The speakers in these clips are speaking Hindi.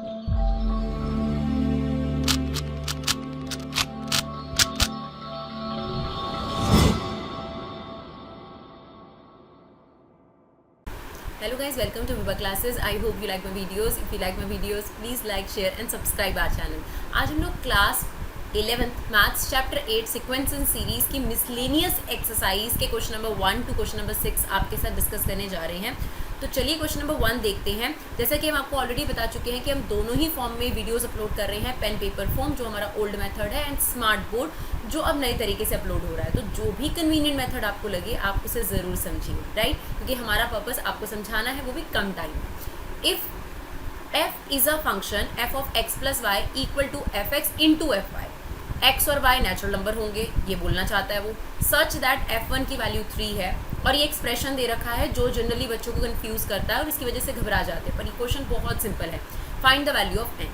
Hello guys, welcome to Viva Classes. I hope you like my videos. If you like my videos, please like, share and subscribe our channel. आज हम लोग class 11th maths chapter 8 sequence and series की मिसलेनियस एक्सरसाइज के question number 1 to question number 6 आपके साथ डिस्कस करने जा रहे हैं। तो चलिए क्वेश्चन नंबर 1 देखते हैं। जैसा कि हम आपको ऑलरेडी बता चुके हैं कि हम दोनों ही फॉर्म में वीडियोस अपलोड कर रहे हैं, पेन पेपर फॉर्म जो हमारा ओल्ड मेथड है एंड स्मार्ट बोर्ड जो अब नए तरीके से अपलोड हो रहा है। तो जो भी कन्वीनियंट मेथड आपको लगे आप उसे ज़रूर समझिए, राइट, क्योंकि हमारा पर्पस आपको समझाना है, वो भी कम टाइम में। If f is a function f of x plus y equal to f x into f y, x और वाई नेचुरल नंबर होंगे, ये बोलना चाहता है वो, सच दैट f1 की वैल्यू 3 है। और ये एक्सप्रेशन दे रखा है जो जनरली बच्चों को कंफ्यूज करता है और इसकी वजह से घबरा जाते हैं, पर ये क्वेश्चन बहुत सिंपल है। Find the value of n।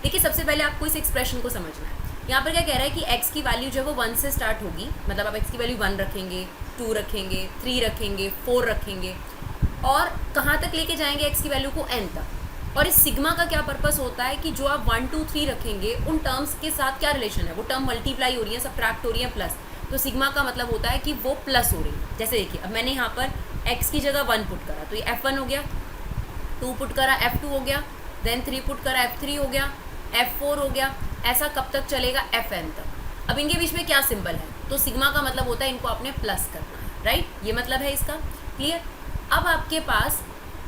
देखिए सबसे पहले आपको इस एक्सप्रेशन को समझना है। यहाँ पर क्या कह रहा है कि x की वैल्यू जो है वो 1 से स्टार्ट होगी, मतलब आप x की वैल्यू 1 रखेंगे, 2 रखेंगे, 3 रखेंगे, 4 रखेंगे और कहाँ तक लेके जाएंगे x की वैल्यू को n तक। और इस सिग्मा का क्या पर्पस होता है कि जो आप 1, 2, 3 रखेंगे उन टर्म्स के साथ क्या रिलेशन है, वो टर्म मल्टीप्लाई हो रही है, सब्ट्रैक्ट हो रही है, प्लस। तो सिग्मा का मतलब होता है कि वो प्लस हो रही है। जैसे देखिए अब मैंने यहाँ पर x की जगह 1 पुट करा तो ये f1 हो गया, 2 पुट करा f2 हो गया, देन 3 पुट करा f3 हो गया, f4 हो गया। ऐसा कब तक चलेगा, fn तक। अब इनके बीच में क्या सिंबल है, तो सिग्मा का मतलब होता है इनको आपने प्लस करना है, राइट, ये मतलब है इसका। क्लियर। अब आपके पास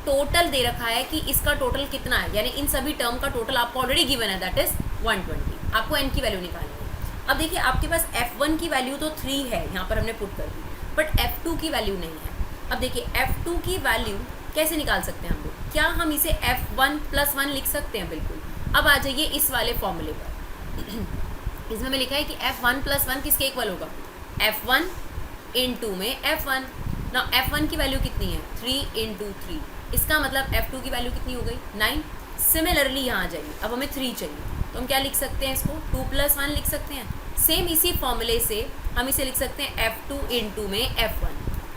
टोटल दे रखा है कि इसका टोटल कितना है, यानी इन सभी टर्म का टोटल आपको ऑलरेडी गिवन है, दैट इज 120। आपको n की वैल्यू निकालनी है। अब देखिए आपके पास f1 की वैल्यू तो 3 है, यहाँ पर हमने पुट कर दी, बट f2 की वैल्यू नहीं है। अब देखिए f2 की वैल्यू कैसे निकाल सकते हैं हम लोग, क्या हम इसे f1 + 1 लिख सकते हैं? बिल्कुल। अब आ जाइए इस वाले फॉर्मूले पर। इसमें मैं लिखा है कि f1 + 1 किसके इक्वल होगा, f1 × में f1। ना f1 की वैल्यू कितनी है, 3 × 3, इसका मतलब f2 की वैल्यू कितनी हो गई, 9। सिमिलरली यहाँ आ जाइए, अब हमें 3 चाहिए तो हम क्या लिख सकते हैं, इसको 2 + 1 लिख सकते हैं। सेम इसी फॉर्मूले से हम इसे लिख सकते हैं f2 × में f1।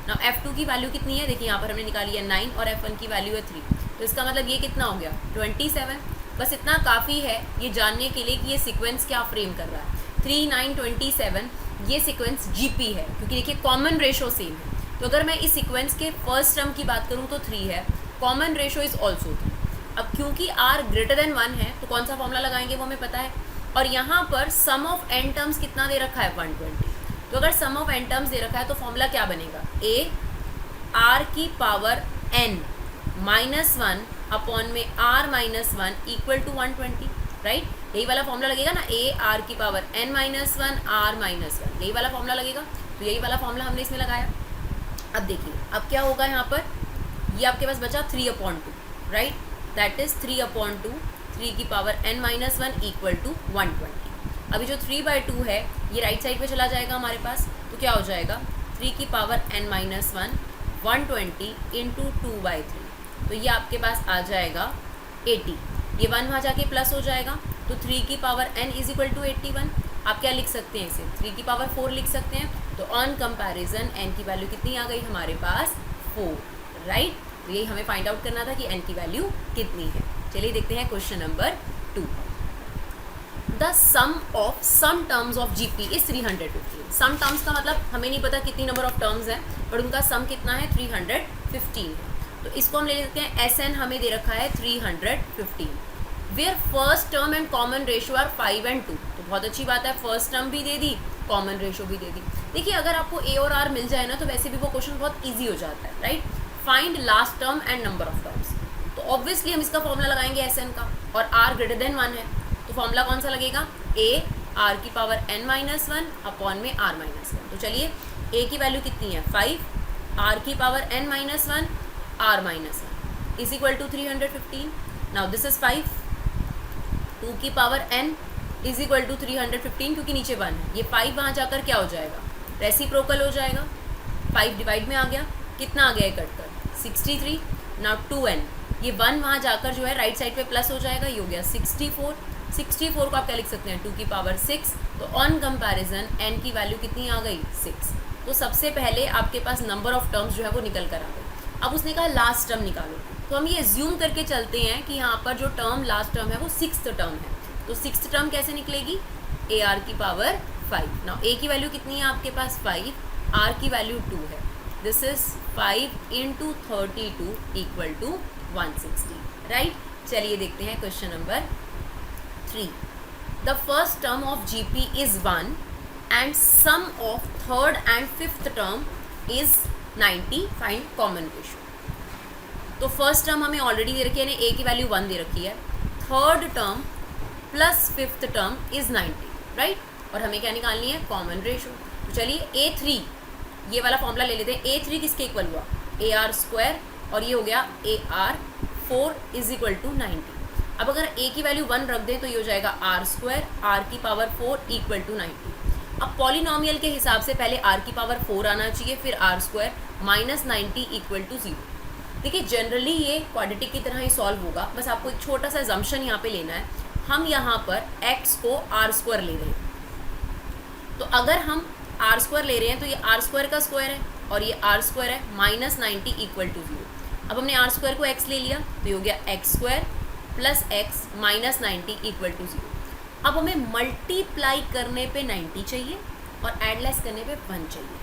ना f2 की वैल्यू कितनी है, देखिए यहाँ पर हमने निकाली है 9 और f1 की वैल्यू है 3, तो इसका मतलब ये कितना हो गया, 27। बस इतना काफ़ी है ये जानने के लिए कि ये सीक्वेंस क्या फ्रेम कर रहा है। 3, 9, 27 ये सीक्वेंस जीपी है, क्योंकि देखिए कॉमन रेशो सेम है। तो अगर मैं इस सीक्वेंस के फर्स्ट टर्म की बात करूँ तो 3 है, कॉमन रेशो इज़ ऑल्सो 3। अब क्योंकि r > 1 है तो कौन सा फॉर्मूला लगाएंगे वो हमें पता है। और यहाँ पर सम ऑफ n टर्म्स कितना दे रखा है, 120। तो अगर सम ऑफ n टर्म्स दे रखा है तो फॉर्मूला क्या बनेगा, a r⁻n -1 अपॉन में r -1 इक्वल टू 120, राइट। यही वाला फॉर्मूला लगेगा ना, a r⁻n -1 r -1, यही वाला फॉर्मूला लगेगा। तो यही वाला फॉर्मूला हमने इसमें लगाया। अब देखिए अब क्या होगा, यहाँ पर ये आपके पास बचा 3/2, right, that is 3/2, 3⁻n -1 equal to 120। अभी जो 3/2 है ये राइट साइड पे चला जाएगा हमारे पास, तो क्या हो जाएगा, 3⁻n -1 120 × 2/3, तो ये आपके पास आ जाएगा 80। ये 1 वहाँ जाके प्लस हो जाएगा, तो 3⁻n = 81। आप क्या लिख सकते हैं, इसे 3⁴ लिख सकते हैं। तो ऑन कंपैरिजन n की वैल्यू कितनी आ गई हमारे पास, 4, राइट। तो यही हमें फाइंड आउट करना था कि n की वैल्यू कितनी है। चलिए देखते हैं question number 2। The sum of some terms of GP is 315। Some terms का मतलब हमें नहीं पता कितनी नंबर ऑफ टर्म्स हैं, पर उनका सम कितना है, 315 है। तो इसको हम ले लेते हैं SN हमें दे रखा है 315, where first term and common ratio are 5 और 2। तो बहुत अच्छी बात है, फर्स्ट टर्म भी दे दी, कॉमन रेशियो भी दे दी। देखिए अगर आपको A और R मिल जाए ना तो वैसे भी वो क्वेश्चन बहुत ईजी हो जाता है, right. Find last term and number of terms, तो ऑब्वियसली हम इसका फॉर्मूला लगाएंगे SN का, और R > 1 है तो फॉर्मूला कौन सा लगेगा, A r⁻n -1 अपॉन में r -1। तो चलिए A की वैल्यू कितनी है, 5, r⁻n -1 r -1 is equal to 315। Now this is 5, 2⁻n is equal to 315, क्योंकि नीचे 1 है, ये 5 वहाँ जाकर क्या हो जाएगा, रेसिप्रोकल हो जाएगा। 5 डिवाइड में आ गया, कितना आ गया कट कर, 63। नाउ 2n, ये 1 वहाँ जाकर जो है राइट साइड पे प्लस हो जाएगा, ये हो गया 64। 64 को आप क्या लिख सकते हैं, 2⁻6। तो ऑन कंपैरिजन n की वैल्यू कितनी आ गई, 6। तो सबसे पहले आपके पास नंबर ऑफ टर्म्स जो है वो निकल कर आ गई। अब उसने कहा लास्ट टर्म निकालो, तो हम ये एज्यूम करके चलते हैं कि यहाँ पर जो टर्म लास्ट टर्म है वो सिक्स्थ टर्म है, तो सिक्स्थ टर्म कैसे निकलेगी, ए आर की पावर 5। नाउ ए की वैल्यू कितनी है आपके पास 5, आर की वैल्यू 2 है, this is 5 into 32 equal to 160, right. चलिए देखते हैं question number 3। The first term of GP is 1 and sum of third and fifth term is 90, find common ratio. तो फर्स्ट टर्म हमें ऑलरेडी दे रखी है, यानी ए की वैल्यू 1 दे रखी है, third term plus fifth term is 90, right, और हमें क्या निकालनी है, कॉमन रेशियो। तो चलिए A3 ये वाला फॉर्मूला ले लेते हैं। A3 किसके इक्वल हुआ, ए आर स्क्वायर, और ये हो गया a r 4 is equal to 90। अब अगर ए की वैल्यू 1 रख दें तो ये हो जाएगा आर स्क्वायर, आर की पावर 4 इक्वल टू 90। अब पॉलिनोमियल के हिसाब से पहले आर की पावर 4 आना चाहिए, फिर r square minus 90 equal to 0। देखिए जनरली ये क्वाड्रेटिक की तरह ही सॉल्व होगा, बस आपको एक छोटा सा अजम्पशन यहाँ पे लेना है। हम यहाँ पर x को आर स्क्वायर ले रहे हैं, तो अगर हम आर स्क्वायर ले रहे हैं तो ये आर स्क्वायर का स्क्वायर है और ये आर स्क्वायर है, माइनस 90 इक्वल टू 0। अब हमने आर स्क्वायर को x ले लिया तो ये हो गया x square plus x minus 90 equal to 0। अब हमें मल्टीप्लाई करने पे 90 चाहिए और एडलेस करने पे 1 चाहिए,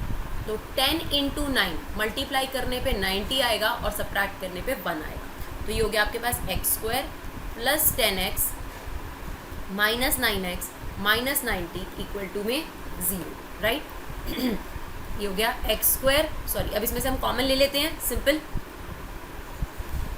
तो 10 इंटू 9 मल्टीप्लाई करने पे 90 आएगा और सब्ट्रैक्ट करने पे 1 आएगा। तो ये हो गया आपके पास x square plus 10x minus 9x minus 90 equal to में 0, राइट। ये हो गया एक्स स्क्वायर, सॉरी अब इसमें से हम कॉमन ले लेते हैं, सिंपल।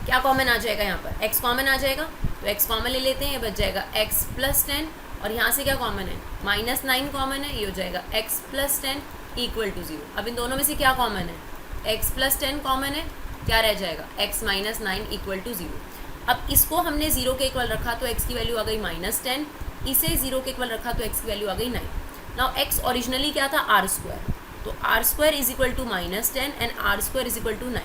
क्या कॉमन आ जाएगा यहाँ पर, x कॉमन आ जाएगा, तो x कॉमन ले लेते हैं, ये बच जाएगा x प्लस 10, और यहाँ से क्या कॉमन है, माइनस 9 कॉमन है, ये हो जाएगा x प्लस 10 इक्वल टू 0। अब इन दोनों में से क्या कॉमन है, x प्लस 10 कॉमन है, क्या रह जाएगा, x माइनस 9 इक्वल टू 0। अब इसको हमने 0 के इक्वल रखा तो x की वैल्यू आ गई माइनस 10, इसे 0 के इक्वल रखा तो x की वैल्यू आ गई 9। नाउ x ओरिजिनली क्या था, आर स्क्वायर, तो r square is equal to minus 10 and r square is equal to 9।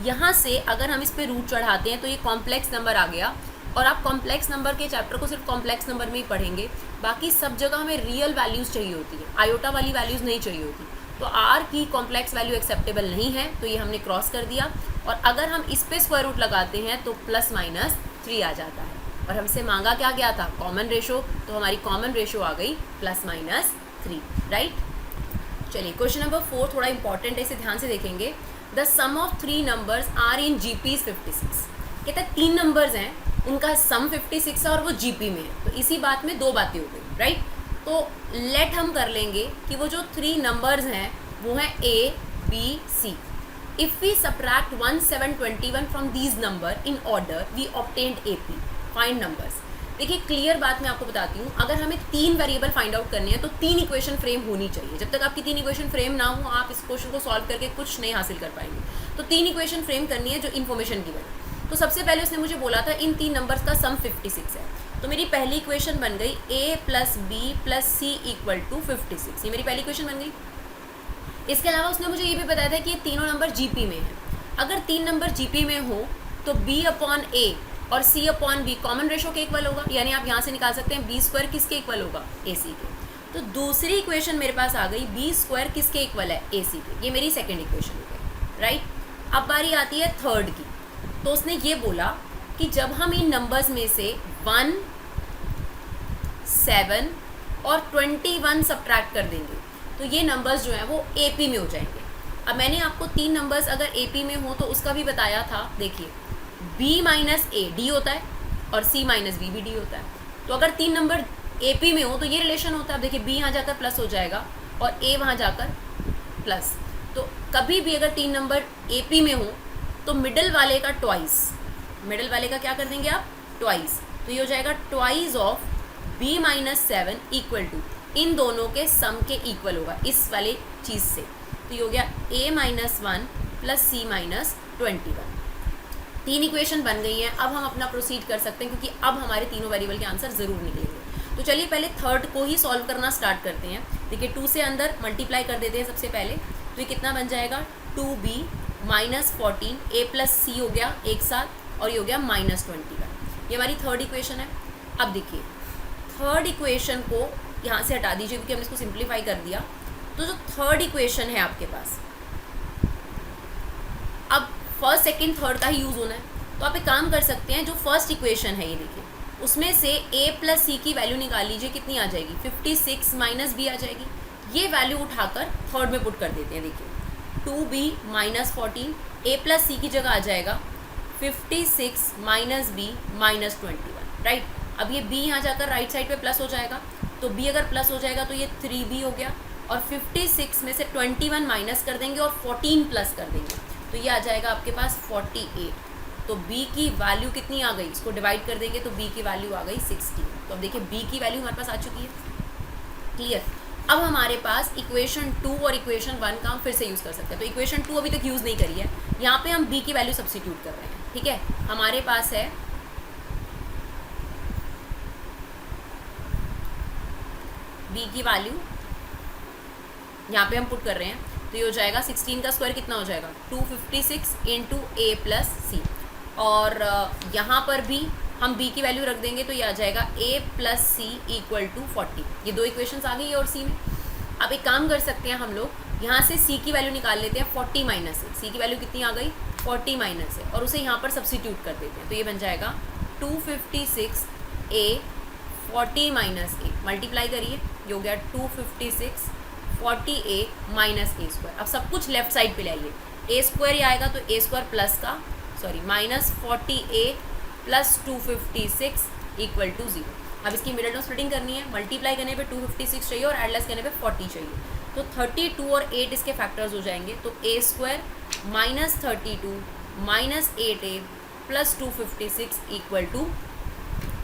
यहाँ से अगर हम इस पर रूट चढ़ाते हैं तो ये कॉम्प्लेक्स नंबर आ गया, और आप कॉम्प्लेक्स नंबर के चैप्टर को सिर्फ कॉम्प्लेक्स नंबर में ही पढ़ेंगे, बाकी सब जगह हमें रियल वैल्यूज़ चाहिए होती है, आयोटा वाली वैल्यूज़ नहीं चाहिए होती। तो आर की कॉम्प्लेक्स वैल्यू एक्सेप्टेबल नहीं है, तो ये हमने क्रॉस कर दिया, और अगर हम इस पे स्क्वायर रूट लगाते हैं तो प्लस माइनस 3 आ जाता है, और हमसे मांगा क्या गया था, कॉमन रेशो, तो हमारी कॉमन रेशो आ गई प्लस माइनस 3, राइट। चलिए क्वेश्चन नंबर 4 थोड़ा इंपॉर्टेंट है, इसे ध्यान से देखेंगे। The sum of 3 numbers are in GP is 56। कहता है 3 नंबर्स हैं, उनका सम 56 है और वो जीपी में है, तो इसी बात में 2 बातें हो गई, राइट। तो लेट हम कर लेंगे कि वो जो 3 नंबर्स हैं वो हैं a b c. If we subtract 1 7 21 from these number in order we obtained A P, find numbers. देखिए क्लियर बात मैं आपको बताती हूँ, अगर हमें 3 वेरिएबल फाइंड आउट करने हैं तो 3 इक्वेशन फ्रेम होनी चाहिए। जब तक आपकी 3 इक्वेशन फ्रेम ना हो आप इस क्वेश्चन को सॉल्व करके कुछ नहीं हासिल कर पाएंगे। तो 3 इक्वेशन फ्रेम करनी है जो इन्फॉर्मेशन की बने। तो सबसे पहले उसने मुझे बोला था इन 3 नंबर्स का सम 56 है, तो मेरी पहली इक्वेशन बन गई a plus b plus c equal to 56, ये मेरी पहली इक्वेशन बन गई। इसके अलावा उसने मुझे ये भी बताया था कि ये तीनों नंबर जीपी में है। अगर 3 नंबर जीपी में हो तो b अपॉन ए और c upon b common ratio के इक्वल होगा, यानी आप यहाँ से निकाल सकते हैं बी स्क्वायर किसके इक्वल होगा, ए सी के। तो दूसरी इक्वेशन मेरे पास आ गई, बी स्क्वायर किसके इक्वल है, ए सी के। ये मेरी सेकेंड इक्वेशन हो गई, राइट। अब बारी आती है थर्ड की। तो उसने ये बोला कि जब हम इन नंबर्स में से 1 7 और 21 सब्ट्रैक्ट कर देंगे तो ये नंबर्स जो हैं वो एपी में हो जाएंगे। अब मैंने आपको 3 नंबर्स अगर एपी में हो तो उसका भी बताया था, देखिए b माइनस ए डी होता है और c माइनस बी भी डी होता है। तो अगर 3 नंबर एपी में हो तो ये रिलेशन होता है, देखिए b यहाँ जाकर प्लस हो जाएगा और a वहाँ जाकर प्लस। तो कभी भी अगर 3 नंबर एपी में हो तो मिडल वाले का ट्वाइस, मिडल वाले का क्या कर देंगे आप, ट्वाइस। तो ये हो जाएगा twice of b minus 7 equal to, इन दोनों के सम के इक्वल होगा इस वाले चीज़ से। तो ये हो गया a minus 1 plus c minus 21। 3 equation बन गई हैं। अब हम अपना प्रोसीड कर सकते हैं क्योंकि अब हमारे तीनों वेरिएबल के आंसर ज़रूर निकलेंगे। तो चलिए पहले थर्ड को ही सॉल्व करना स्टार्ट करते हैं। देखिए 2 से अंदर मल्टीप्लाई कर देते हैं सबसे पहले, तो ये कितना बन जाएगा, 2b माइनस 14 a प्लस सी हो गया एक साथ, और ये हो गया माइनस 21। ये हमारी थर्ड इक्वेशन है। अब देखिए थर्ड इक्वेशन को यहाँ से हटा दीजिए क्योंकि हमने इसको सिंप्लीफाई कर दिया। तो जो थर्ड इक्वेशन है आपके पास, अब फर्स्ट सेकंड थर्ड का ही यूज़ होना है। तो आप एक काम कर सकते हैं, जो फर्स्ट इक्वेशन है ये देखिए, उसमें से a प्लस सी की वैल्यू निकाल लीजिए, कितनी आ जाएगी 56 माइनस बी आ जाएगी। ये वैल्यू उठाकर थर्ड में पुट कर देते हैं, देखिए 2b माइनस 14, a प्लस सी की जगह आ जाएगा 56 माइनस बी माइनस 21, राइट। अब ये b यहाँ जाकर राइट साइड पे प्लस हो जाएगा, तो b अगर प्लस हो जाएगा तो ये 3b हो गया, और 56 में से 21 माइनस कर देंगे और 14 प्लस कर देंगे, तो ये आ जाएगा आपके पास 48। तो b की वैल्यू कितनी आ गई, इसको डिवाइड कर देंगे तो b की वैल्यू आ गई 16। तो अब देखिए b की वैल्यू हमारे पास आ चुकी है, क्लियर। अब हमारे पास इक्वेशन 2 और इक्वेशन 1 का हम फिर से यूज़ कर सकते हैं। तो इक्वेशन 2 अभी तक यूज़ नहीं करी है, यहाँ पे हम b की वैल्यू सब्स्टिट्यूट कर रहे हैं, ठीक है। हमारे पास है b की वैल्यू, यहाँ पे हम पुट कर रहे हैं, तो ये हो जाएगा 16 का स्क्वायर कितना हो जाएगा 256 इंटू a प्लस सी, और यहाँ पर भी हम b की वैल्यू रख देंगे तो ये आ जाएगा a plus c equal to 40। ये दो इक्वेशंस आ गई और c में। अब एक काम कर सकते हैं हम लोग, यहाँ से c की वैल्यू निकाल लेते हैं 40 माइनस से। c की वैल्यू कितनी आ गई 40 माइनस है, और उसे यहाँ पर सब्स्टिट्यूट कर देते हैं, तो ये बन जाएगा 256 a 40 माइनस a, मल्टीप्लाई करिए, ये हो गया 256 40a माइनस a स्क्वायर। अब सब कुछ लेफ्ट साइड पे ले आइए, a स्क्वायर ही आएगा तो a स्क्वायर प्लस का माइनस 40a प्लस 256 इक्वल टू 0। अब इसकी मिडल टर्म स्प्लिटिंग करनी है, मल्टीप्लाई करने पे 256 चाहिए और एडलेस करने पे 40 चाहिए, तो 32 और 8 इसके फैक्टर्स हो जाएंगे, तो a square minus 32 minus 8a plus 256 equal to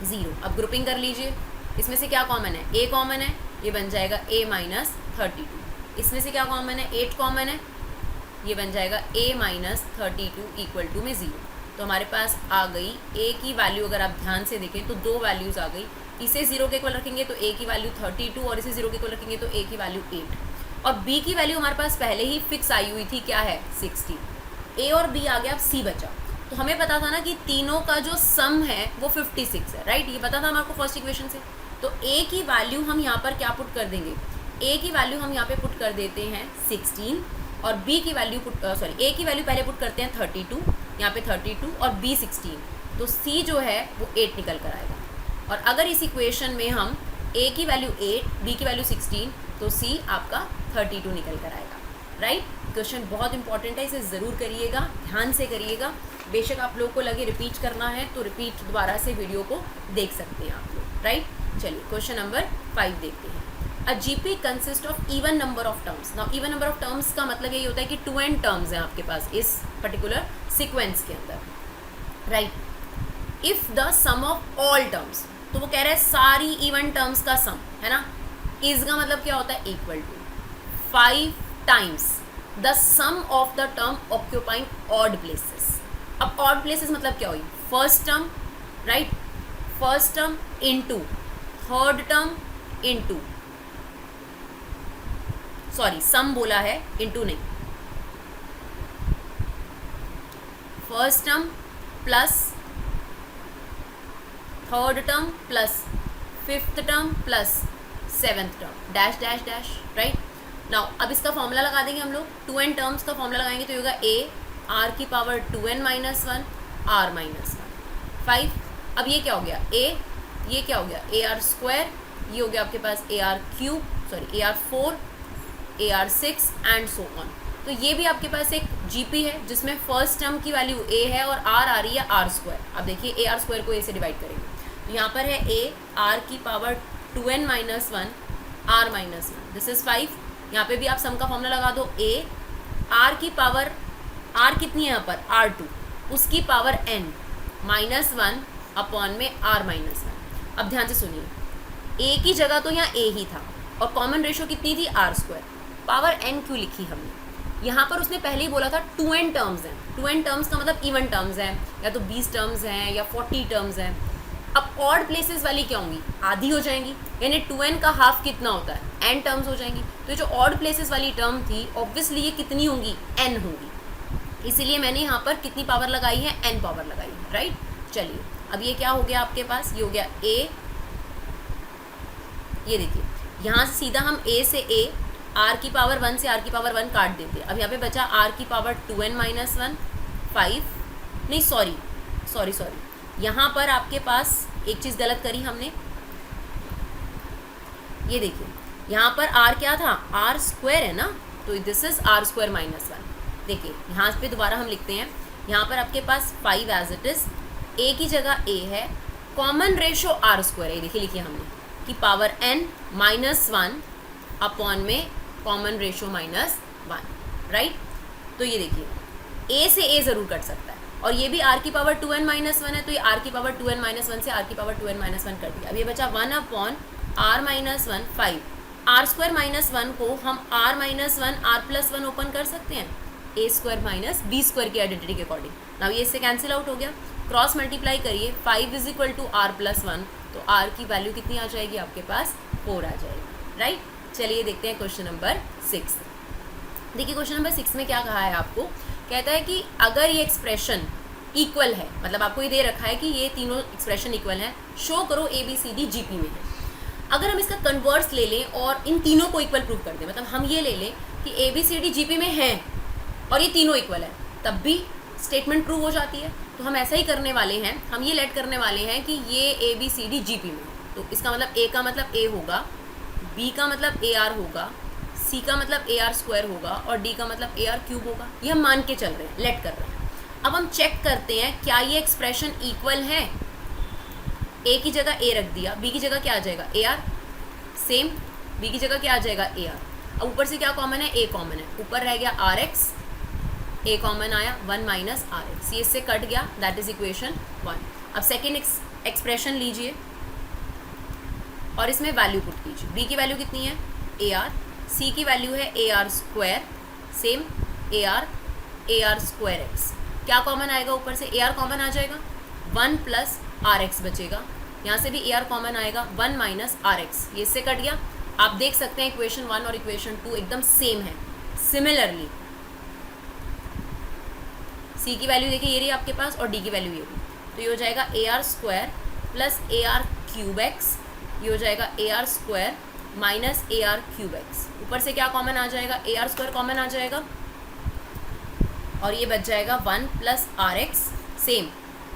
0। अब ग्रुपिंग कर लीजिए, इसमें से क्या कॉमन है, a कॉमन है, ये बन जाएगा a माइनस 32। इसमें से क्या कॉमन है, 8 कॉमन है, ये बन जाएगा a माइनस 32 इक्वल टू में 0। तो हमारे पास आ गई a की वैल्यू, अगर आप ध्यान से देखें तो दो वैल्यूज़ आ गई, इसे 0 के इक्वल रखेंगे तो a की वैल्यू 32 और इसे 0 के इक्वल रखेंगे तो a की वैल्यू 8, और b की वैल्यू हमारे पास पहले ही फिक्स आई हुई थी, क्या है 16। a और b आ गया, अब c बचा। तो हमें पता था ना कि तीनों का जो सम है वो 56 है, राइट, ये पता था हमारे को फर्स्ट इक्वेशन से। तो a की वैल्यू हम यहाँ पर क्या पुट कर देंगे, a की वैल्यू हम यहाँ पे पुट कर देते हैं 16, और b की वैल्यू a की वैल्यू पहले पुट करते हैं 32, यहाँ पे 32 और b 16, तो c जो है वो 8 निकल कर आएगा। और अगर इस इक्वेशन में हम a की वैल्यू 8 b की वैल्यू 16, तो c आपका 32 निकल कर आएगा, राइट। क्वेश्चन बहुत इंपॉर्टेंट है, इसे ज़रूर करिएगा, ध्यान से करिएगा। बेशक आप लोग को लगे रिपीट करना है तो रिपीट दोबारा से वीडियो को देख सकते हैं आप लोग, राइट। चलिए क्वेश्चन नंबर 5 देखते हैं। अ GP consist of even number of terms. Now even number of terms का मतलब यही होता है कि 2 n टर्म्स हैं आपके पास इस पर्टिकुलर सीक्वेंस के अंदर, right. If the sum of all terms, तो वो कह रहा है सारी इवन टर्म्स का सम है ना, इज का मतलब क्या होता है equal to 5 times the sum of the term occupying odd places. अब ऑड प्लेसेस मतलब क्या हुई, first term, right, first term into third term into, sorry sum बोला है इनटू नहीं, first term plus third term plus fifth term plus seventh term, dash dash dash, right. Now अब इसका फॉर्मूला लगा देंगे हम लोग, 2 n टर्म्स का फॉर्मूला लगाएंगे तो ये होगा a r की power 2n minus 1 r minus 1 5। अब ये क्या हो गया a, ये क्या हो गया a r स्क्वायर, ये हो गया आपके पास a r cube, sorry a r 4 a r 6 and so on. तो ये भी आपके पास एक जीपी है जिसमें फर्स्ट टर्म की वैल्यू a है और r आ रही है r स्क्वायर। अब देखिए a r स्क्वायर को a से डिवाइड करेंगे, तो यहाँ पर है a r की power 2n minus 1 r minus 1, this is 5। यहाँ पे भी आप सम का फॉर्मूला लगा दो, a r की पावर, r कितनी है यहाँ पर r2, उसकी पावर n माइनस 1 अपॉन में r माइनस 1। अब ध्यान से सुनिए, a की जगह तो यहाँ a ही था और कॉमन रेशो कितनी थी r स्क्वायर, पावर n क्यों लिखी हमने, यहाँ पर उसने पहले ही बोला था 2 n टर्म्स हैं। 2 n टर्म्स का मतलब इवन टर्म्स हैं, या तो 20 टर्म्स हैं या 40 टर्म्स हैं। अब ऑड प्लेसेस वाली क्या होंगी, आधी हो जाएंगी, यानी 2 n का हाफ कितना होता है n टर्म्स हो जाएंगी। तो जो ऑड प्लेसेस वाली टर्म थी ऑब्वियसली ये कितनी होंगी, n होंगी, इसीलिए मैंने यहाँ पर कितनी पावर लगाई है, n पावर लगाई है, राइट। चलिए अब ये क्या हो गया आपके पास, ये हो गया a, ये देखिए यहाँ से सीधा हम a से a r की पावर 1 से r की पावर 1 काट देते हैं। अब यहाँ पे बचा r की पावर 2n माइनस 1 5, नहीं सॉरी यहाँ पर आपके पास एक चीज़ गलत करी हमने, ये देखिए यहाँ पर r क्या था, r स्क्वायर है ना, तो this is r square minus 1। देखिए यहाँ पे दोबारा हम लिखते हैं, यहाँ पर आपके पास 5 एज इट इज़, a की जगह a है, कॉमन रेशो r स्क्वायर है, देखिए लिखिए हमने कि पावर n माइनस 1 अपॉन में कॉमन रेशो माइनस 1, राइट। तो ये देखिए a से a ज़रूर कट सकता है, और ये भी r की पावर 2n माइनस 1 है, तो ये r की पावर 2n माइनस 1 से r की पावर 2n माइनस 1 कर दिया। अब ये बचा 1 upon r minus 1 5, r square minus 1 को हम r minus 1 r plus 1 open कर सकते हैं a square minus b square की आइडेंटिटी के अकॉर्डिंग। नाउ ये इससे कैंसिल आउट हो गया, क्रॉस मल्टीप्लाई करिए, 5 is equal to r plus 1, तो r की वैल्यू कितनी आ जाएगी आपके पास, 4 आ जाएगी, राइट। चलिए देखते हैं क्वेश्चन नंबर 6। देखिए क्वेश्चन नंबर 6 में क्या कहा है आपको, कहता है कि अगर ये एक्सप्रेशन इक्वल है, मतलब आपको ये दे रखा है कि ये तीनों एक्सप्रेशन इक्वल हैं, शो करो a b c d G P में है। अगर हम इसका कन्वर्स ले लें और इन तीनों को इक्वल प्रूव कर दें, मतलब हम ये ले लें कि a b c d G P में हैं और ये तीनों इक्वल है, तब भी स्टेटमेंट प्रूव हो जाती है। तो हम ऐसा ही करने वाले हैं, हम ये लेट करने वाले हैं कि ये a b c d G P में, तो इसका मतलब ए का मतलब ए होगा, बी का मतलब ए आर होगा, सी का मतलब ए आर स्क्वायर होगा, और डी का मतलब ए आर क्यूब होगा। ये हम मान के चल रहे हैं, लेट कर रहे हैं। अब हम चेक करते हैं क्या ये एक्सप्रेशन इक्वल है। ए की जगह ए रख दिया, बी की जगह क्या आ जाएगा, ए आर, सेम बी की जगह क्या आ जाएगा, ए आर। अब ऊपर से क्या कॉमन है, ए कॉमन है, ऊपर रह गया आर एक्स, ए कॉमन आया 1 माइनस आर एक्स, ये इससे कट गया, दैट इज इक्वेशन 1। अब सेकेंड एक्सप्रेशन लीजिए और इसमें वैल्यू पुट कीजिए। बी की वैल्यू कितनी है, ए आर, सी की वैल्यू है ए r square, same a r square x, क्या कॉमन आएगा, ऊपर से ए आर कॉमन आ जाएगा, 1 प्लस आर एक्स बचेगा, यहाँ से भी ए आर कॉमन आएगा, 1 माइनस आर एक्स, ये इससे कट गया। आप देख सकते हैं इक्वेशन 1 और इक्वेशन 2 एकदम सेम है। सिमिलरली सी की वैल्यू देखिए ये रही आपके पास, और डी की वैल्यू ये रही, तो ये हो जाएगा a r square plus a r cube x, ये हो जाएगा a r square minus a r cube x, ऊपर से क्या कॉमन आ जाएगा, ए आर स्क्वायर कॉमन आ जाएगा, और ये बच जाएगा 1 plus r x, same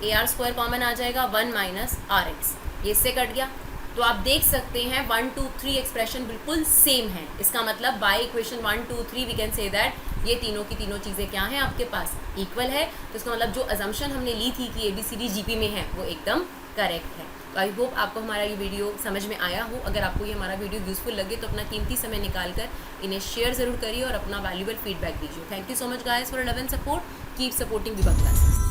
a r square common आ जाएगा, 1 माइनस आर एक्स, ये इससे कट गया। तो आप देख सकते हैं 1 2 3 एक्सप्रेशन बिल्कुल सेम है। इसका मतलब by equation 1 2 3 we can say that ये तीनों की तीनों चीज़ें क्या हैं आपके पास, इक्वल है। तो इसका मतलब जो अजम्पशन हमने ली थी कि a b c d G P में है वो एकदम करेक्ट है। तो आई होप आपको हमारा ये वीडियो समझ में आया हो। अगर आपको ये हमारा वीडियो यूजफुल लगे तो अपना कीमती समय निकाल कर इन्हें शेयर ज़रूर करिए और अपना वैल्यूबल फीडबैक दीजिए। Thank you so much guys for love and support. Keep supporting Vibha classes.